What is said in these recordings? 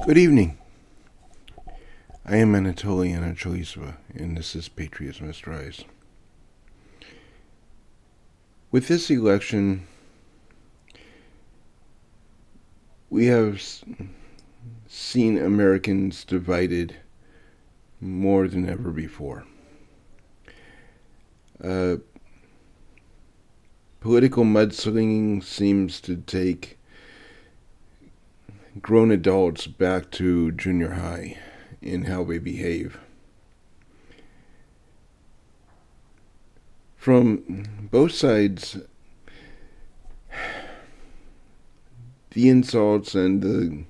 Good evening. I am Anatoly Anatolisova, and this is Patriots Must Rise. With this election, we have seen Americans divided more than ever before. Political mudslinging seems to take grown adults back to junior high in how they behave. From both sides, the insults and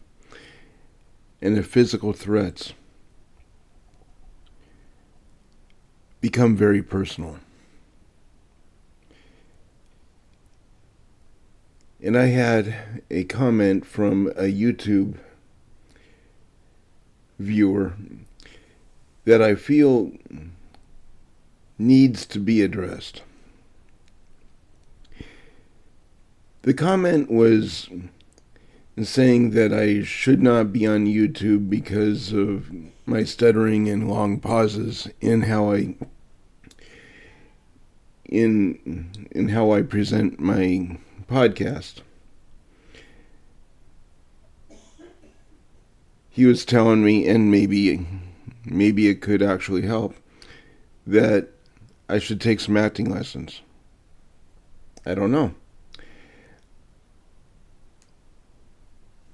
the physical threats become very personal. And I had a comment from a YouTube viewer that I feel needs to be addressed. The comment was saying that I should not be on YouTube because of my stuttering and long pauses in how I present my podcast. He was telling me, and maybe it could actually help, that I should take some acting lessons. I don't know.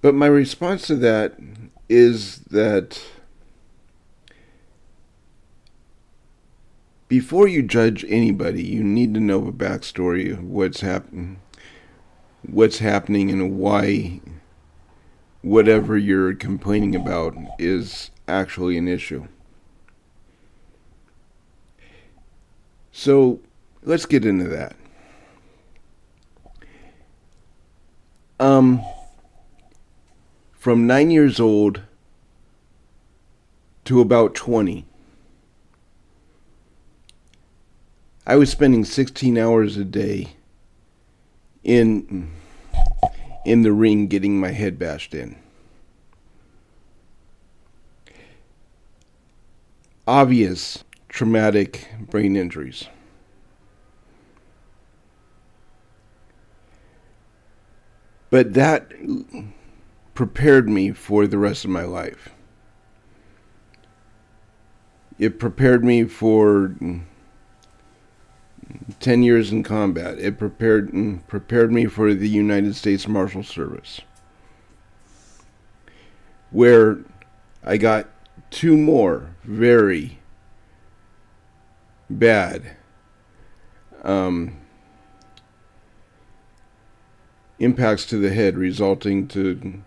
But my response to that is that before you judge anybody, you need to know the backstory of what's happening and why whatever you're complaining about is actually an issue. So let's get into that. From 9 years old to about 20, I was spending 16 hours a day in the ring getting my head bashed in. Obvious traumatic brain injuries. But that prepared me for the rest of my life. It prepared me for 10 years in combat. It prepared me for the United States Marshal Service, where I got 2 more very bad impacts to the head, resulting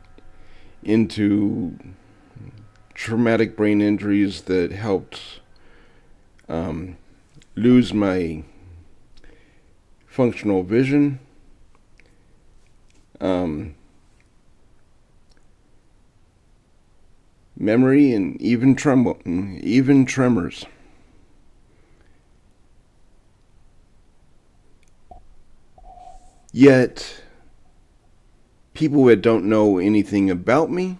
into traumatic brain injuries that helped lose my functional vision, memory, and even tremors. Yet, people that don't know anything about me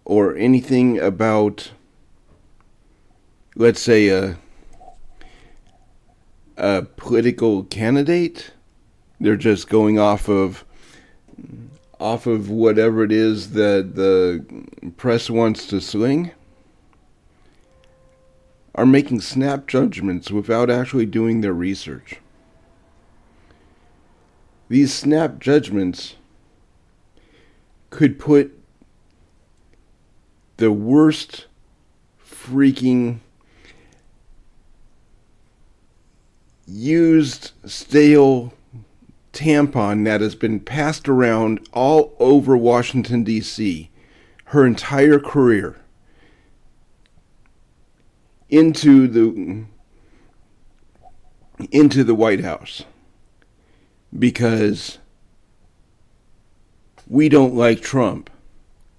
or anything about, let's say, a political candidate, they're just going off of whatever it is that the press wants to sling, are making snap judgments without actually doing their research. These snap judgments could put the worst freaking used stale tampon that has been passed around all over Washington, D.C. her entire career into the White House, because we don't like Trump,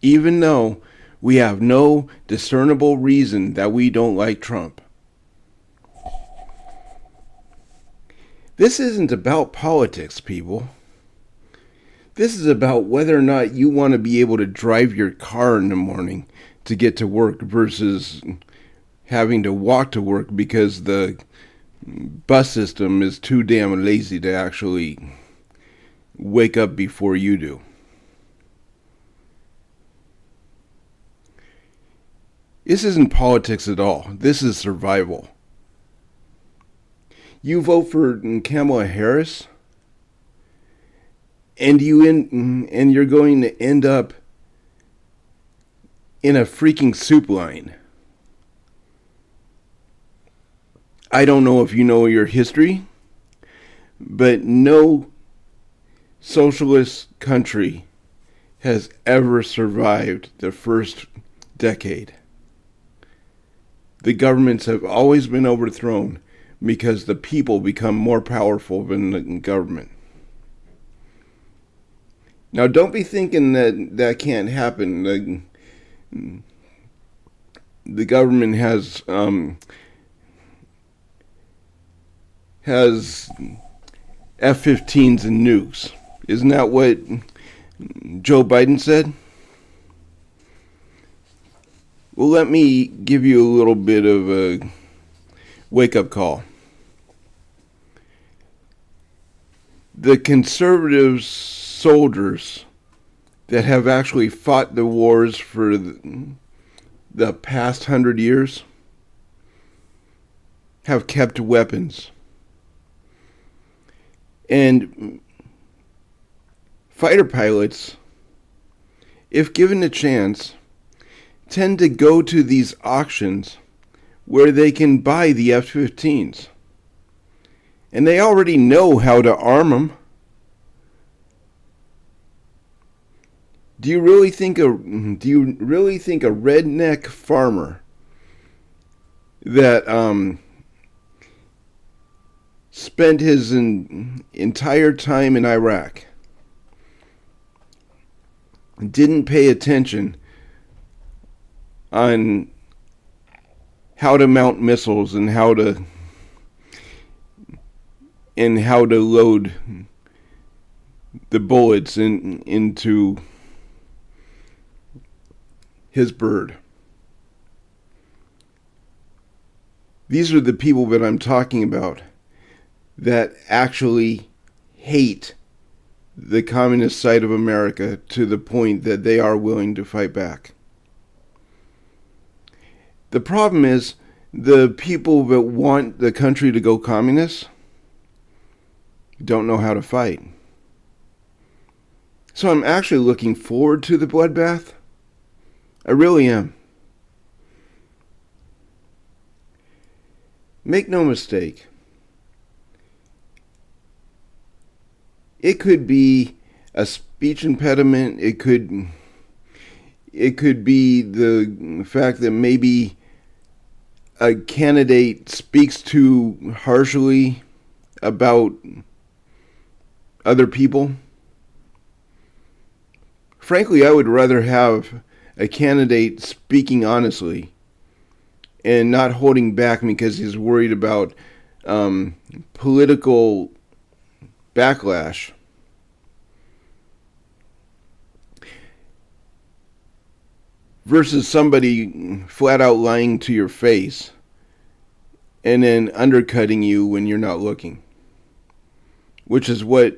even though we have no discernible reason that we don't like Trump. This isn't about politics, people. This is about whether or not you want to be able to drive your car in the morning to get to work versus having to walk to work because the bus system is too damn lazy to actually wake up before you do. This isn't politics at all. This is survival. You vote for Kamala Harris, and you're going to end up in a freaking soup line. I don't know if you know your history, but no socialist country has ever survived the first decade. The governments have always been overthrown because the people become more powerful than the government. Now, don't be thinking that that can't happen. The government has F-15s and nukes. Isn't that what Joe Biden said? Well, let me give you a little bit of a wake-up call. The conservative soldiers that have actually fought the wars for the past 100 years have kept weapons. And fighter pilots, if given a chance, tend to go to these auctions where they can buy the F-15s. And they already know how to arm them. Do you really think a redneck farmer that spent his entire time in Iraq didn't pay attention on how to mount missiles and how to load the bullets into his bird? These are the people that I'm talking about that actually hate the communist side of America to the point that they are willing to fight back. The problem is the people that want the country to go communist don't know how to fight. So I'm actually looking forward to the bloodbath. I really am. Make no mistake. It could be a speech impediment. It could be the fact that maybe a candidate speaks too harshly about other people. Frankly, I would rather have a candidate speaking honestly and not holding back because he's worried about political backlash. Versus somebody flat out lying to your face and then undercutting you when you're not looking. Which is what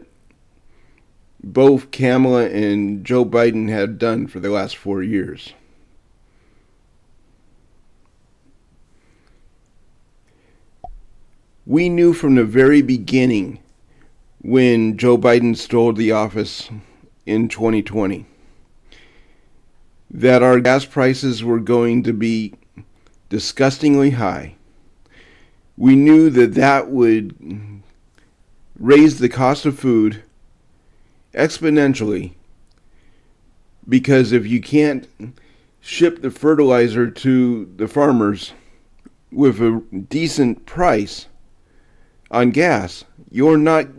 both Kamala and Joe Biden had done for the last 4 years. We knew from the very beginning when Joe Biden stole the office in 2020 that our gas prices were going to be disgustingly high. We knew that that would raise the cost of food exponentially, because if you can't ship the fertilizer to the farmers with a decent price on gas, you're not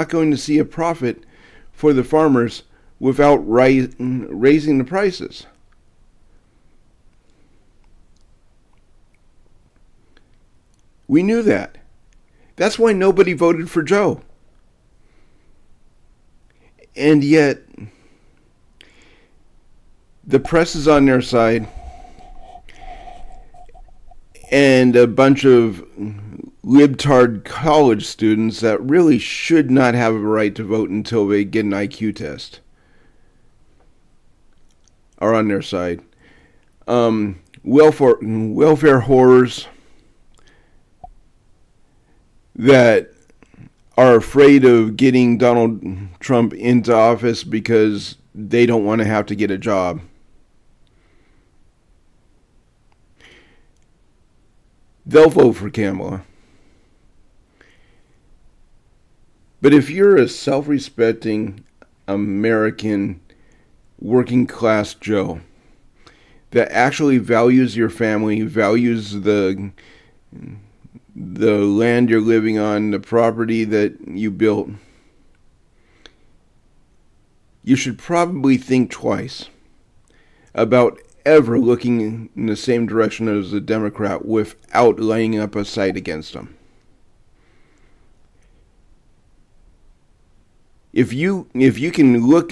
going to see a profit for the farmers without raising the prices. We knew that. That's why nobody voted for Joe. And yet, the press is on their side, and a bunch of libtard college students that really should not have a right to vote until they get an IQ test are on their side. Welfare whores that are afraid of getting Donald Trump into office because they don't want to have to get a job. They'll vote for Kamala. But if you're a self-respecting American working class Joe that actually values your family, values the land you're living on, the property that you built, you should probably think twice about ever looking in the same direction as a Democrat without laying up a sight against them. If you can look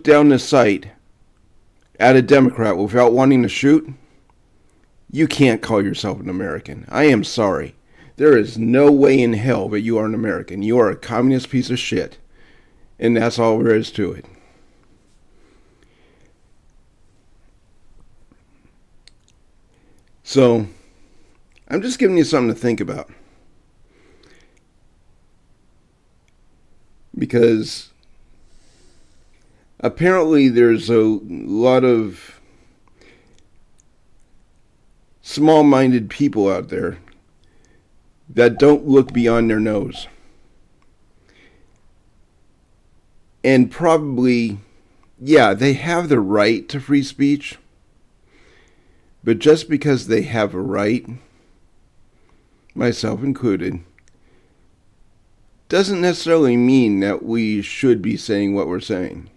down the sight at a Democrat without wanting to shoot, you can't call yourself an American. I am sorry. There is no way in hell that you are an American. You are a communist piece of shit. And that's all there is to it. So, I'm just giving you something to think about. Because apparently there's a lot of small-minded people out there that don't look beyond their nose. And probably, yeah, they have the right to free speech. But just because they have a right, myself included, doesn't necessarily mean that we should be saying what we're saying.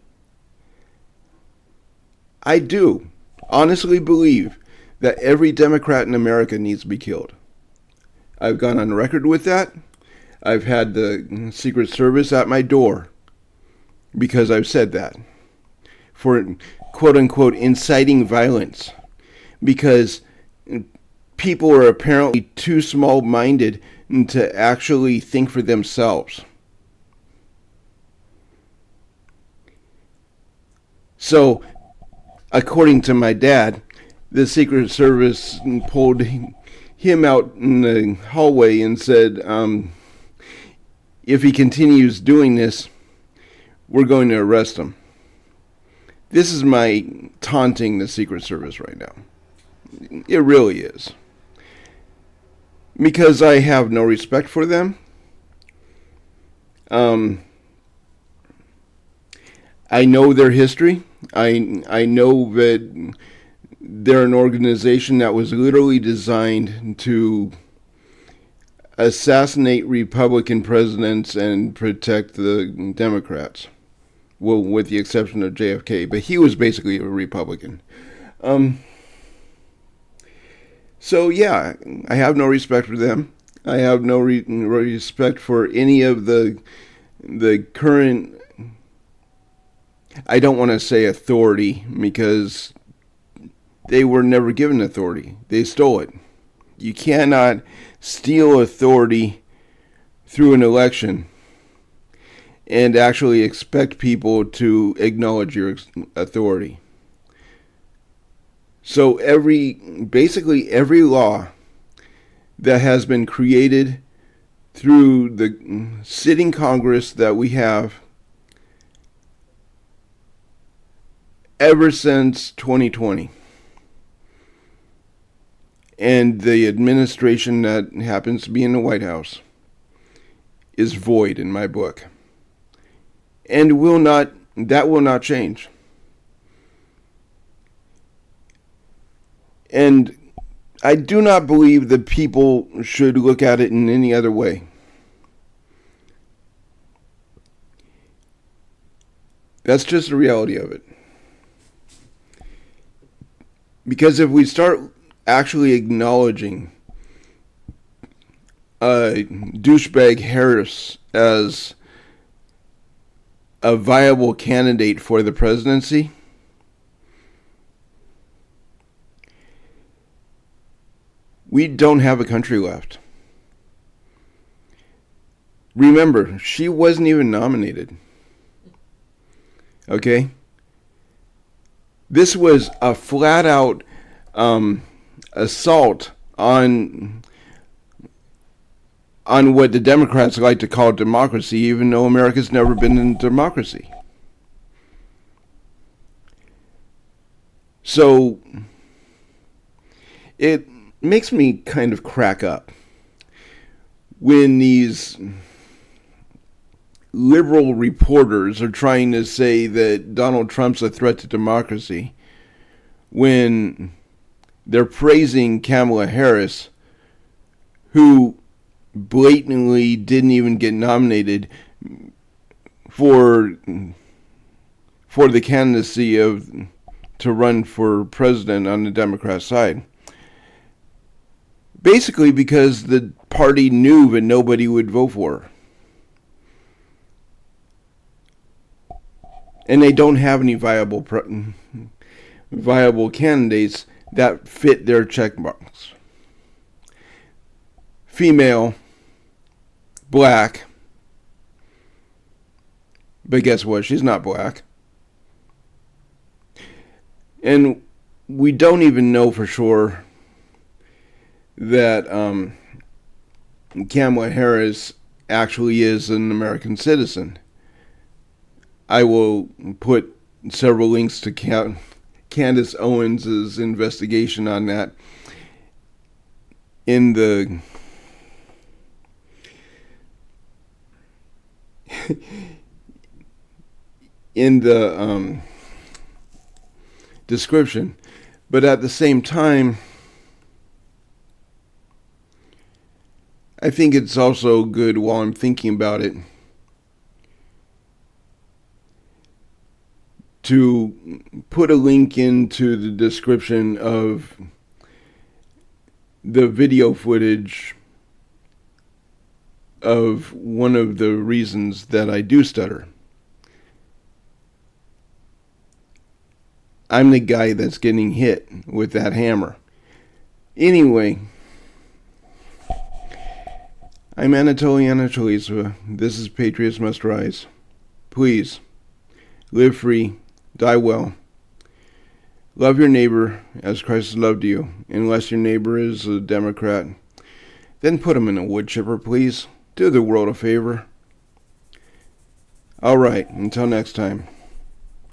I do honestly believe that every Democrat in America needs to be killed. I've gone on record with that. I've had the Secret Service at my door because I've said that. For quote-unquote inciting violence. Because people are apparently too small-minded to actually think for themselves. So, according to my dad, the Secret Service pulled him out in the hallway and said, if he continues doing this, we're going to arrest him. This is my taunting the Secret Service right now. It really is. Because I have no respect for them. I know their history. I know that they're an organization that was literally designed to assassinate Republican presidents and protect the Democrats. Well, with the exception of JFK, but he was basically a Republican. So yeah, I have no respect for them. I have no respect for any of the current, I don't want to say authority, because they were never given authority. They stole it. You cannot steal authority through an election and actually expect people to acknowledge your authority. So basically every law that has been created through the sitting Congress that we have ever since 2020, and the administration that happens to be in the White House, is void in my book. And that will not change. And I do not believe that people should look at it in any other way. That's just the reality of it. Because if we start actually acknowledging douchebag Harris as a viable candidate for the presidency, we don't have a country left. Remember, she wasn't even nominated. Okay? This was a flat-out assault on what the Democrats like to call democracy, even though America's never been in democracy. So it makes me kind of crack up when these liberal reporters are trying to say that Donald Trump's a threat to democracy when they're praising Kamala Harris, who blatantly didn't even get nominated for the candidacy to run for president on the Democrat side. Basically because the party knew that nobody would vote for her. And they don't have any viable candidates that fit their checkbox. Female, black, but guess what? She's not black. And we don't even know for sure that Kamala Harris actually is an American citizen. I will put several links to Candace Owens' investigation on that in the description. But at the same time, I think it's also good, while I'm thinking about it, to put a link into the description of the video footage of one of the reasons that I do stutter. I'm the guy that's getting hit with that hammer. Anyway, I'm Anatoly Anatolizova. This is Patriots Must Rise. Please, live free, die well. Love your neighbor as Christ has loved you. Unless your neighbor is a Democrat, then put him in a wood chipper, please. Do the world a favor. All right, until next time.